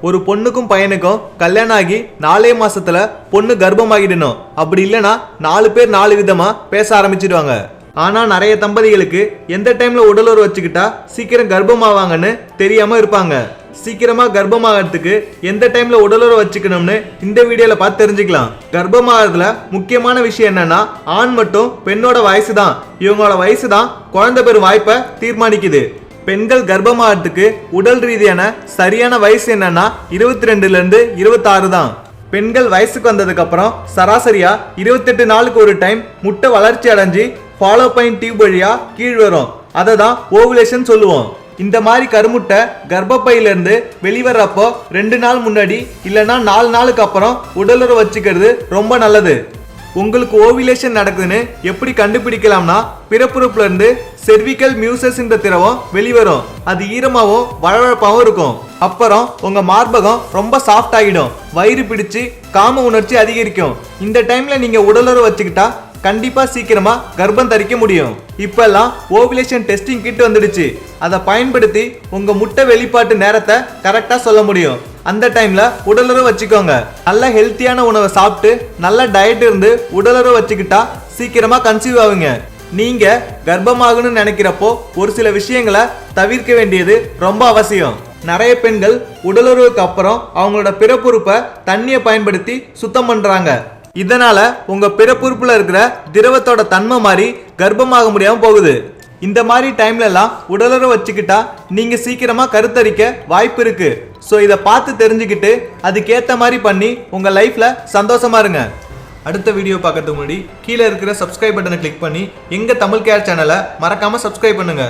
ஒரு பொண்ணுக்கும் பையனுக்கும் கல்யாணம் ஆகி 4 மாசத்துல பொண்ணு கர்ப்பமாகிடணும். அப்படி இல்லைன்னா 4 பேர் 4 விதமா பேச ஆரம்பிச்சிடுவாங்க. ஆனா நிறைய தம்பதிகளுக்கு எந்த டைம்ல உடலுறவு வச்சுக்கிட்டா சீக்கிரம் கர்ப்பமாவாங்கன்னு தெரியாம இருப்பாங்க. சீக்கிரமா கர்ப்பமாகறதுக்கு எந்த டைம்ல உடலுறவு வச்சுக்கணும்னு இந்த வீடியோல பார்த்து தெரிஞ்சுக்கலாம். கர்ப்பமாகறதுல முக்கியமான விஷயம் என்னன்னா, ஆண் மற்றும் பெண்ணோட வயசு தான், இவங்களோட வயசு தான் குழந்தை பெறும் வாய்ப்பை தீர்மானிக்குது. பெண்கள் கர்ப்பமாகறதுக்கு உடல் ரீதியான சரியான வயசு என்னன்னா 22ல இருந்து 26 தான். பெண்கள் வயசுக்கு வந்ததுக்கு அப்புறம் சராசரியா 28 நாளுக்கு ஒரு டைம் முட்டை வளர்ச்சி அடைஞ்சு ஃபாலோபைன் டியூப் வழியா கீழ் வரும். அதை தான் ஓவுலேஷன் சொல்லுவோம். இந்த மாதிரி கருமுட்டை கர்ப்பப்பையில இருந்து வெளிவரப்போ 2 நாள் முன்னாடி இல்லைன்னா 4 நாளுக்கு அப்புறம் உடலுறவு வச்சுக்கிறது ரொம்ப நல்லது. உங்களுக்கு ஓவிலேஷன் நடக்குதுன்னு எப்படி கண்டுபிடிக்கலாம்னா, பிறப்புறுப்புல இருந்து செர்விக்கல் மியூசஸ் என்ற திரவம் வெளிவரும். அது ஈரமாவும் வழவழப்பாவும் இருக்கும். அப்புறம் உங்க மார்பகம் ரொம்ப சாஃப்ட் ஆகிடும். வயிறு பிடிச்சு காம உணர்ச்சி அதிகரிக்கும். இந்த டைம்ல நீங்க உடலுறவு வச்சுக்கிட்டா கண்டிப்பா சீக்கிரமா கர்ப்பம் தரிக்க முடியும். இப்பெல்லாம் ஓவிலேஷன் டெஸ்டிங் கிட் வந்துடுச்சு. அதை பயன்படுத்தி உங்க முட்டை வெளிப்பாட்டு நேரத்தை கரெக்டா சொல்ல முடியும். அந்த டைம்ல உடலுறவு வச்சுக்கோங்க. நல்ல ஹெல்த்தியான உணவை சாப்பிட்டு நல்ல டயட் இருந்து உடலுறவு வச்சுக்கிட்டா சீக்கிரமா கன்சீவ் ஆகுங்க. நீங்க கர்ப்பமாகணும்னு நினைக்கிறப்போ ஒரு சில விஷயங்களை தவிர்க்க வேண்டியது ரொம்ப அவசியம். நிறைய பெண்கள் உடலுறவுக்கு அப்புறம் அவங்களோட பிறப்புறுப்பை தண்ணியை பயன்படுத்தி சுத்தம் பண்றாங்க. இதனால உங்க பிறப்புறுப்புல இருக்கிற திரவத்தோட தன்மை மாறி கர்ப்பமாக முடியாம போகுது. இந்த மாதிரி டைம்ல எல்லாம் உடலுறவு வச்சுக்கிட்டா நீங்க சீக்கிரமா கருத்தரிக்க வாய்ப்பு இருக்கு. ஸோ இதை பார்த்து தெரிஞ்சுக்கிட்டு அதுக்கேற்ற மாதிரி பண்ணி உங்க லைஃப்ல சந்தோஷமா இருங்க. அடுத்த வீடியோ பார்க்கறதுக்கு முன்னாடி கீழே இருக்கிற சப்ஸ்கிரைப் பட்டனை கிளிக் பண்ணி எங்க தமிழ் கேர் சேனலை மறக்காம சப்ஸ்கிரைப் பண்ணுங்க.